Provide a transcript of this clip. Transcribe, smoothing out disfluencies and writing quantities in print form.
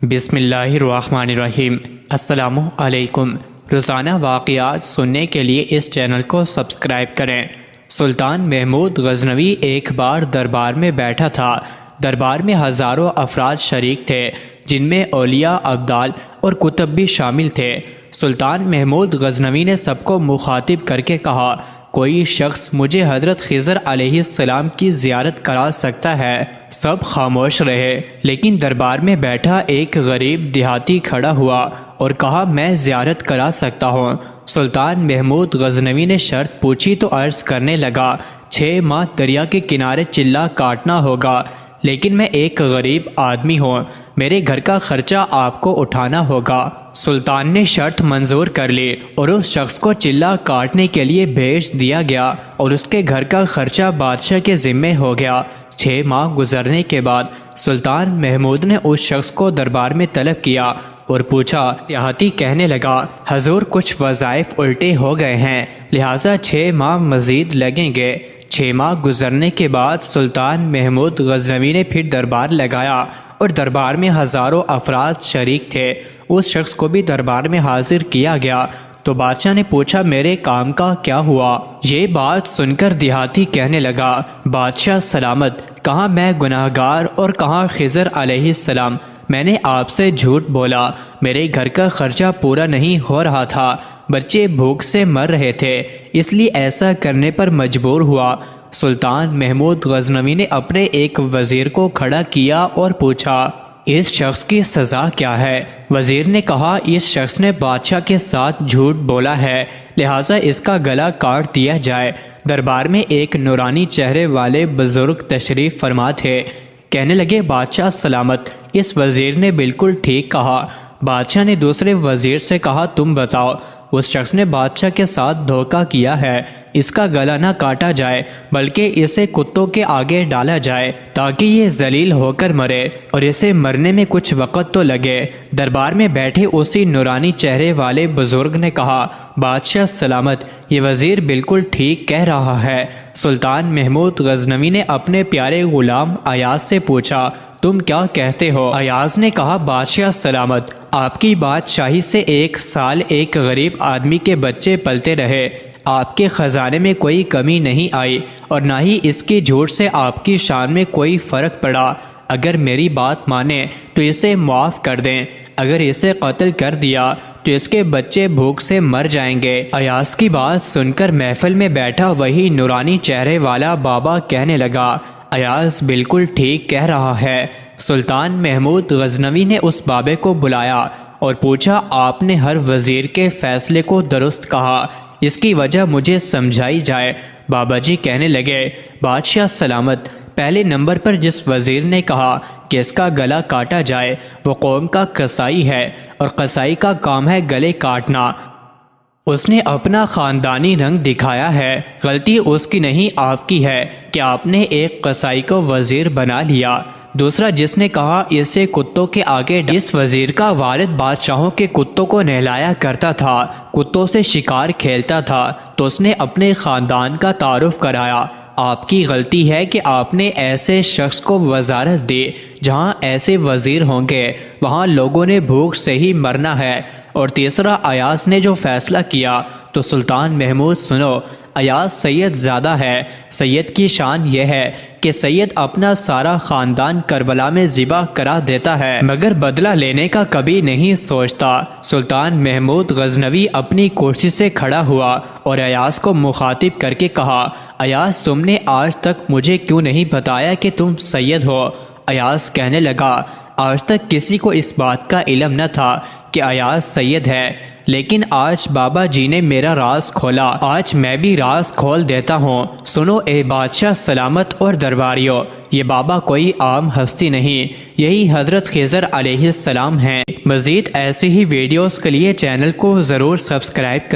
بسم اللہ الرحمن الرحیم۔ السلام علیکم۔ روزانہ واقعات سننے کے لیے اس چینل کو سبسکرائب کریں۔ سلطان محمود غزنوی ایک بار دربار میں بیٹھا تھا۔ دربار میں ہزاروں افراد شریک تھے، جن میں اولیاء، ابدال اور کتب بھی شامل تھے۔ سلطان محمود غزنوی نے سب کو مخاطب کر کے کہا، کوئی شخص مجھے حضرت خضر علیہ السلام کی زیارت کرا سکتا ہے؟ سب خاموش رہے، لیکن دربار میں بیٹھا ایک غریب دیہاتی کھڑا ہوا اور کہا، میں زیارت کرا سکتا ہوں۔ سلطان محمود غزنوی نے شرط پوچھی تو عرض کرنے لگا، 6 ماہ دریا کے کنارے چلہ کاٹنا ہوگا، لیکن میں ایک غریب آدمی ہوں، میرے گھر کا خرچہ آپ کو اٹھانا ہوگا۔ سلطان نے شرط منظور کر لی اور اس شخص کو چلہ کاٹنے کے لیے بھیج دیا گیا اور اس کے گھر کا خرچہ بادشاہ کے ذمے ہو گیا۔ 6 ماہ گزرنے کے بعد سلطان محمود نے اس شخص کو دربار میں طلب کیا اور پوچھا۔ دیہاتی کہنے لگا، حضور کچھ وظائف الٹے ہو گئے ہیں، لہٰذا 6 ماہ مزید لگیں گے۔ 6 ماہ گزرنے کے بعد سلطان محمود غزنوی نے پھر دربار لگایا اور دربار میں ہزاروں افراد شریک تھے۔ اس شخص کو بھی دربار میں حاضر کیا گیا تو بادشاہ نے پوچھا، میرے کام کا کیا ہوا؟ یہ بات سن کر دیہاتی کہنے لگا، بادشاہ سلامت، کہاں میں گناہ گار اور کہاں خضر علیہ السلام، میں نے آپ سے جھوٹ بولا، میرے گھر کا خرچہ پورا نہیں ہو رہا تھا، بچے بھوک سے مر رہے تھے، اس لیے ایسا کرنے پر مجبور ہوا۔ سلطان محمود غزنوی نے اپنے ایک وزیر کو کھڑا کیا اور پوچھا، اس شخص کی سزا کیا ہے؟ وزیر نے کہا، اس شخص نے بادشاہ کے ساتھ جھوٹ بولا ہے، لہٰذا اس کا گلا کاٹ دیا جائے۔ دربار میں ایک نورانی چہرے والے بزرگ تشریف فرما تھے۔ کہنے لگے، بادشاہ سلامت، اس وزیر نے بالکل ٹھیک کہا۔ بادشاہ نے دوسرے وزیر سے کہا، تم بتاؤ، اس شخص نے بادشاہ کے ساتھ دھوکہ کیا ہے، اس کا گلا نہ کاٹا جائے بلکہ اسے کتوں کے آگے ڈالا جائے تاکہ یہ ذلیل ہو کر مرے اور اسے مرنے میں کچھ وقت تو لگے۔ دربار میں بیٹھے اسی نورانی چہرے والے بزرگ نے کہا، بادشاہ سلامت، یہ وزیر بالکل ٹھیک کہہ رہا ہے۔ سلطان محمود غزنوی نے اپنے پیارے غلام ایاز سے پوچھا، تم کیا کہتے ہو؟ ایاز نے کہا، بادشاہ سلامت، آپ کی بادشاہی سے 1 سال ایک غریب آدمی کے بچے پلتے رہے، آپ کے خزانے میں کوئی کمی نہیں آئی اور نہ ہی اس کی جھوٹ سے آپ کی شان میں کوئی فرق پڑا۔ اگر میری بات مانیں تو اسے معاف کر دیں، اگر اسے قتل کر دیا تو اس کے بچے بھوک سے مر جائیں گے۔ ایاز کی بات سن کر محفل میں بیٹھا وہی نورانی چہرے والا بابا کہنے لگا، ایاز بالکل ٹھیک کہہ رہا ہے۔ سلطان محمود غزنوی نے اس بابے کو بلایا اور پوچھا، آپ نے ہر وزیر کے فیصلے کو درست کہا، اس کی وجہ مجھے سمجھائی جائے۔ بابا جی کہنے لگے، بادشاہ سلامت، پہلے نمبر پر جس وزیر نے کہا کہ اس کا گلا کاٹا جائے وہ قوم کا قصائی ہے اور قصائی کا کام ہے گلے کاٹنا۔ اس نے اپنا خاندانی رنگ دکھایا ہے، غلطی اس کی نہیں آپ کی ہے کہ آپ نے ایک قصائی کو وزیر بنا لیا۔ دوسرا جس نے کہا اسے کتوں کے آگے، اس وزیر کا والد بادشاہوں کے کتوں کو نہلایا کرتا تھا، کتوں سے شکار کھیلتا تھا، تو اس نے اپنے خاندان کا تعارف کرایا۔ آپ کی غلطی ہے کہ آپ نے ایسے شخص کو وزارت دی، جہاں ایسے وزیر ہوں گے وہاں لوگوں نے بھوک سے ہی مرنا ہے۔ اور تیسرا ایاز نے جو فیصلہ کیا تو سلطان محمود سنو، ایاز سید زیادہ ہے، سید کی شان یہ ہے کہ سید اپنا سارا خاندان کربلا میں ذبح کرا دیتا ہے مگر بدلہ لینے کا کبھی نہیں سوچتا۔ سلطان محمود غزنوی اپنی کرسی سے کھڑا ہوا اور ایاز کو مخاطب کر کے کہا، ایاز تم نے آج تک مجھے کیوں نہیں بتایا کہ تم سید ہو؟ ایاز کہنے لگا، آج تک کسی کو اس بات کا علم نہ تھا کہ ایاز سید ہے، لیکن آج بابا جی نے میرا راز کھولا، آج میں بھی راز کھول دیتا ہوں۔ سنو اے بادشاہ سلامت اور درباریوں، یہ بابا کوئی عام ہستی نہیں، یہی حضرت خضر علیہ السلام ہیں۔ مزید ایسی ہی ویڈیوز کے لیے چینل کو ضرور سبسکرائب کریں۔